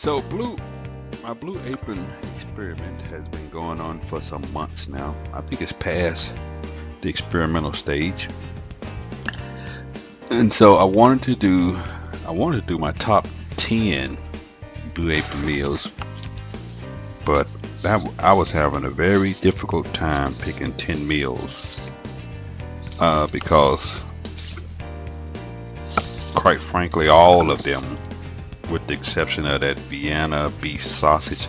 So my Blue Apron experiment has been going on for some months now. I think it's past the experimental stage. And so I wanted to do my top 10 Blue Apron meals, but I was having a very difficult time picking 10 meals because quite frankly all of them, with the exception of that Vienna beef sausage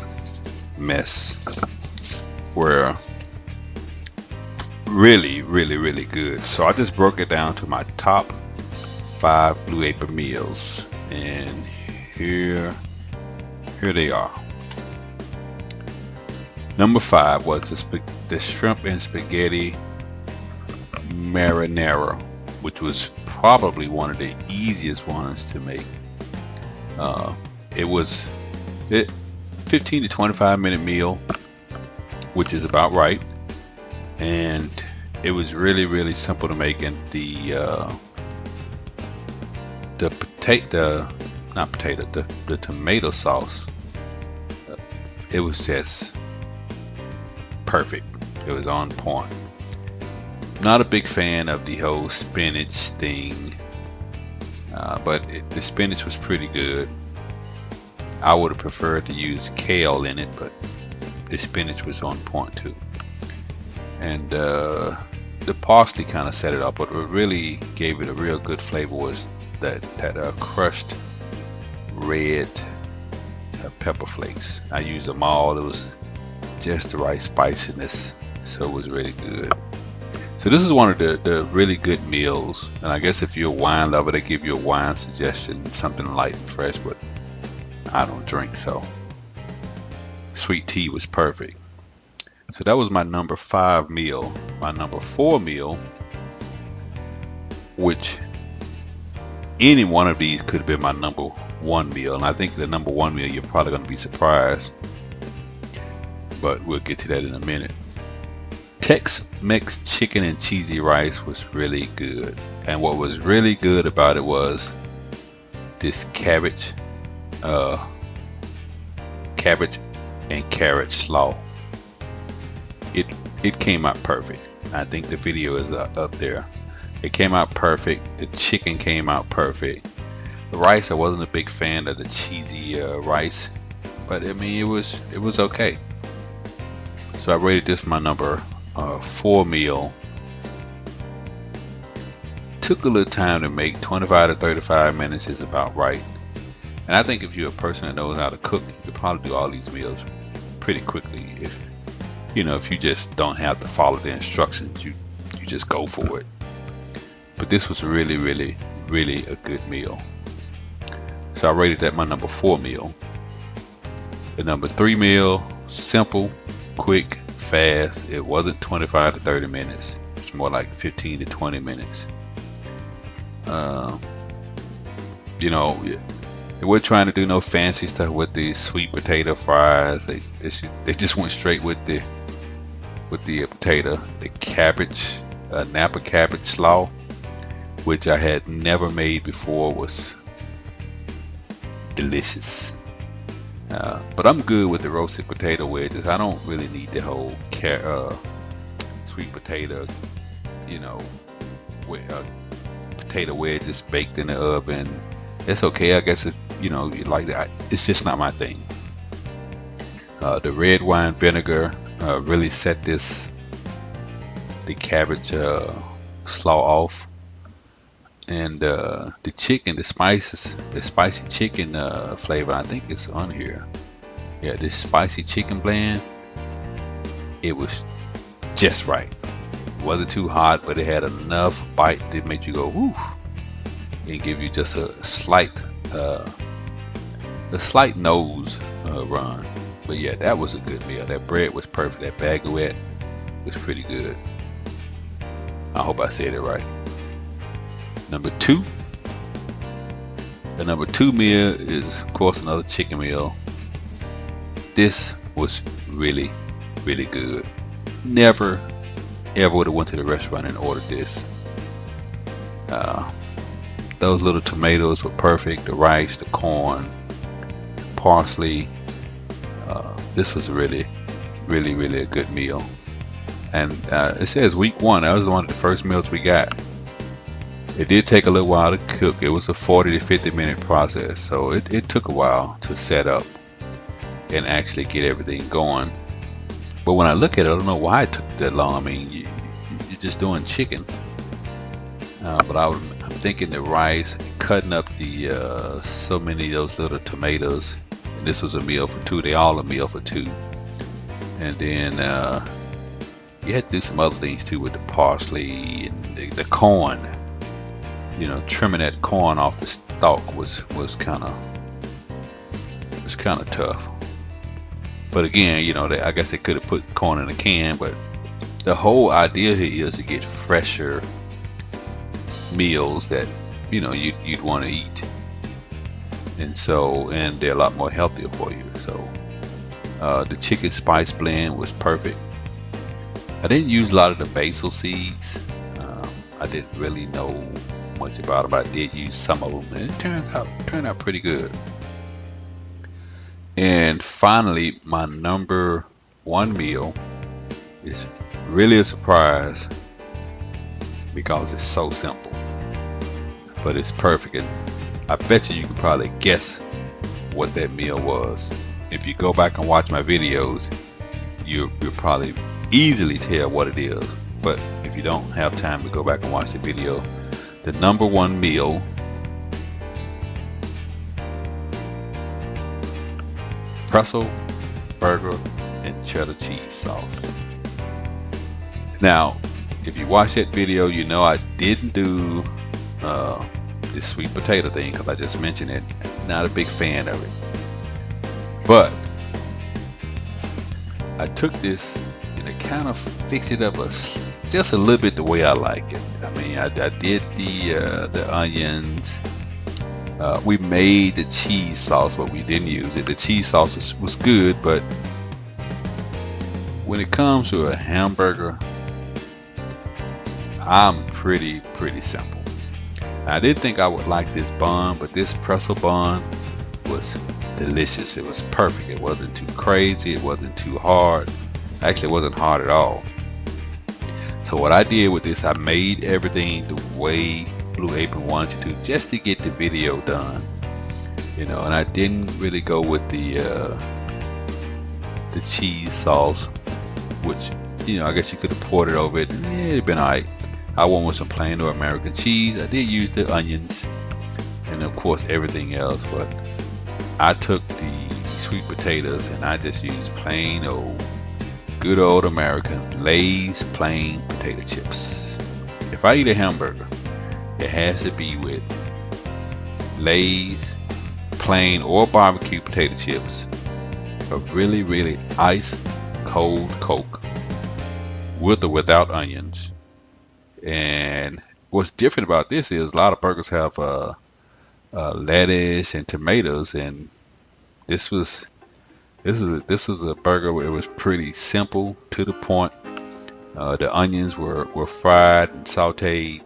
mess, were really good. So I just broke it down to my top 5 Blue Apron meals, and here they are. Number 5 was the shrimp and spaghetti marinara, which was probably one of the easiest ones to make. It was 15 to 25-minute meal, which is about right, and it was really simple to make. And the tomato sauce, it was just perfect. It was on point. Not a big fan of the whole spinach thing, but the spinach was pretty good. I would have preferred to use kale in it, but the spinach was on point too. And the parsley kind of set it up, but what really gave it a real good flavor was that crushed red pepper flakes. I used them all. It was just the right spiciness, so it was really good. So this is one of the really good meals, and I guess if you're a wine lover, they give you a wine suggestion, something light and fresh, but I don't drink, so sweet tea was perfect. So that was my number 5 meal. My number 4 meal, which any one of these could have been my number 1 meal, and I think the number 1 meal you're probably going to be surprised, but we'll get to that in a minute. Tex-Mex chicken and cheesy rice was really good, and what was really good about it was this cabbage and carrot slaw. It came out perfect. I think the video is up there. It came out perfect. The chicken came out perfect. The rice, I wasn't a big fan of the cheesy rice, but I mean it was okay. So I rated this my number 4 meal. Took a little time to make. 25 to 35 minutes is about right. And I think if you're a person that knows how to cook, you could probably do all these meals pretty quickly. If you just don't have to follow the instructions, you just go for it. But this was really a good meal. So I rated that my number 4 meal. The number 3 meal, simple, quick, fast. It wasn't 25 to 30 minutes. It's more like 15 to 20 minutes. We're trying to do no fancy stuff with the sweet potato fries. They just went straight with the potato. The cabbage, Napa cabbage slaw, which I had never made before, was delicious. But I'm good with the roasted potato wedges. I don't really need the whole sweet potato, potato wedges baked in the oven. It's okay, I guess, if you like that. It's just not my thing. The red wine vinegar really set the cabbage slaw off, and the chicken, the spicy chicken flavor, I think it's on here. Yeah, this spicy chicken blend, it was just right. It wasn't too hot, but it had enough bite to make you go woof, and give you just a slight nose run. But yeah, that was a good meal. That bread was perfect. That baguette was pretty good. I hope I said it right. Number 2. The number 2 meal is, of course, another chicken meal. This was really good. Never ever would have went to the restaurant and ordered this. Those little tomatoes were perfect. The rice, the corn, parsley. This was really a good meal. And it says week 1. That was one of the first meals we got. It did take a little while to cook. It was a 40 to 50 minute process, so it took a while to set up and actually get everything going. But when I look at it, I don't know why it took that long. I mean, you're just doing chicken. But I'm thinking the rice, cutting up the so many of those little tomatoes. And this was a meal for 2. They all a meal for 2. And then you had to do some other things too with the parsley and the corn. You know, trimming that corn off the stalk was kind of tough. But again, you know, I guess they could have put corn in a can. But the whole idea here is to get fresher meals that, you know, you'd want to eat, and they're a lot more healthier for you. So the chicken spice blend was perfect. I didn't use a lot of the basil seeds. I didn't really know much about them, but I did use some of them, and it turned out pretty good. And finally, my number 1 meal is really a surprise because it's so simple, but it's perfect. And I bet you can probably guess what that meal was. If you go back and watch my videos, you'll probably easily tell what it is. But if you don't have time to go back and watch the video, the number 1 meal pretzel, burger, and cheddar cheese sauce. Now, if you watch that video, you know I didn't do this sweet potato thing because I just mentioned it. Not a big fan of it. But I took this and I kind of fixed it up just a little bit the way I like it. I mean, I did the onions. We made the cheese sauce, but we didn't use it. The cheese sauce was good, but when it comes to a hamburger, I'm pretty simple. I didn't think I would like this bun, but this pretzel bun was delicious. It was perfect. It wasn't too crazy. It wasn't too hard. Actually, it wasn't hard at all. So what I did with this, I made everything the way Blue Apron wants you to, just to get the video done. You know, and I didn't really go with the cheese sauce, which, you know, I guess you could have poured it over it and it'd been alright. I went with some plain or American cheese. I did use the onions and of course everything else, but I took the sweet potatoes and I just used plain old good old American Lay's plain potato chips. If I eat a hamburger, it has to be with Lay's plain or barbecue potato chips, a really ice cold Coke with or without onions. And what's different about this is a lot of burgers have lettuce and tomatoes, and this was a burger where it was pretty simple, to the point. The onions were fried and sauteed.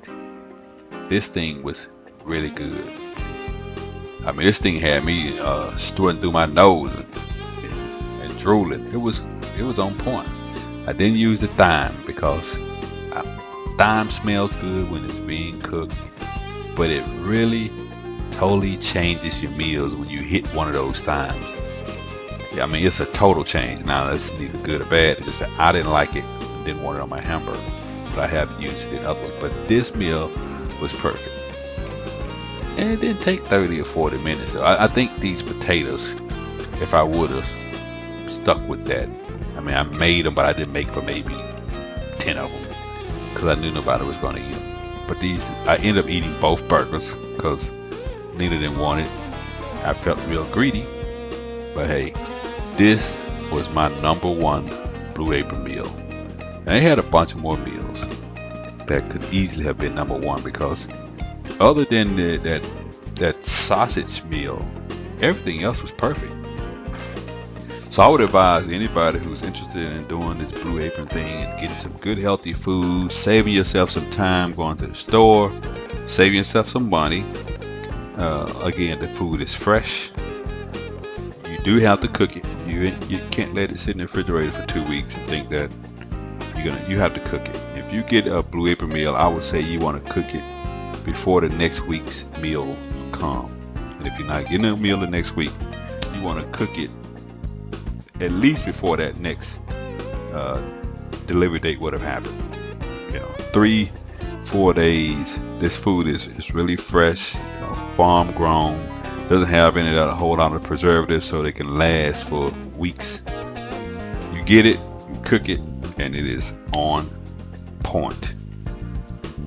This thing was really good. I mean, this thing had me snorting through my nose and drooling. It was on point. I didn't use the thyme because thyme smells good when it's being cooked, but it really totally changes your meals when you hit one of those thymes. Yeah, I mean, it's a total change. Now, it's neither good or bad. It's just that I didn't like it and didn't want it on my hamburger, but I have used it in other ones. But this meal was perfect, and it didn't take 30 or 40 minutes. So I think these potatoes, if I would have stuck with that, I mean, I made them, but I didn't make but maybe 10 of them because I knew nobody was going to eat them. But these, I ended up eating both burgers because neither of them wanted. I felt real greedy, but hey, this was my number 1 Blue Apron meal. And they had a bunch of more meals that could easily have been number 1, because other than that sausage meal, everything else was perfect. So I would advise anybody who's interested in doing this Blue Apron thing and getting some good healthy food, saving yourself some time going to the store, saving yourself some money. Again, the food is fresh. do have to cook it. You can't let it sit in the refrigerator for 2 weeks and think that you have to cook it. If you get a Blue Apron meal, I would say you want to cook it before the next week's meal come. And if you're not getting a meal the next week, you want to cook it at least before that next delivery date would have happened. 3-4 days. This food is really fresh, farm grown. Doesn't have any a whole lot of preservatives, so they can last for weeks. You get it, you cook it, and it is on point.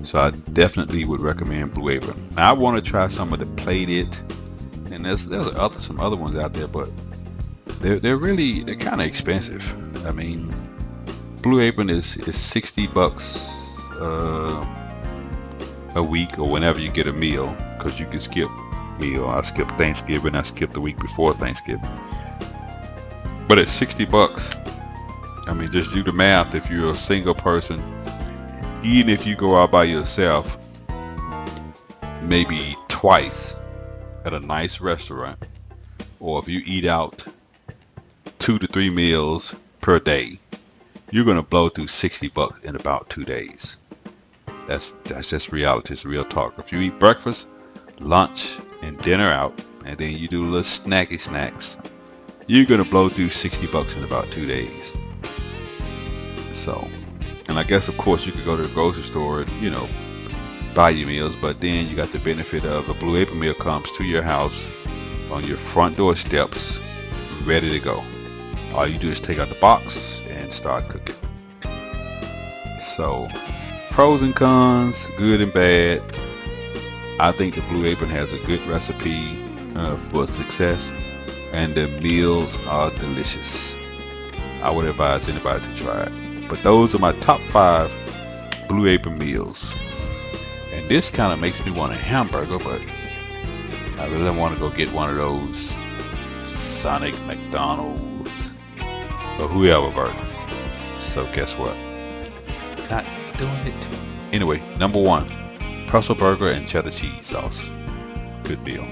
So I definitely would recommend Blue Apron. Now I want to try some of the plated, and there's some other ones out there, but they're kind of expensive. I mean, Blue Apron is $60 a week, or whenever you get a meal, because you can skip meal. I skipped Thanksgiving. I skipped the week before Thanksgiving. But at $60, I mean, just do the math. If you're a single person, even if you go out by yourself, maybe twice at a nice restaurant, or if you eat out 2 to 3 meals per day, you're gonna blow through $60 in about 2 days. That's just reality. It's real talk. If you eat breakfast, lunch, and dinner out, and then you do little snacky snacks, you're gonna blow through $60 in about 2 days. So, and I guess of course you could go to the grocery store and buy your meals, but then you got the benefit of a Blue Apron meal comes to your house on your front door steps, ready to go. All you do is take out the box and start cooking. So, pros and cons, good and bad. I think the Blue Apron has a good recipe for success, and the meals are delicious. I would advise anybody to try it. But those are my top 5 Blue Apron meals. And this kind of makes me want a hamburger, but I really don't want to go get one of those Sonic, McDonald's, or whoever burger. So guess what? Not doing it. Anyway, number 1, pretzel burger and cheddar cheese sauce. Good meal.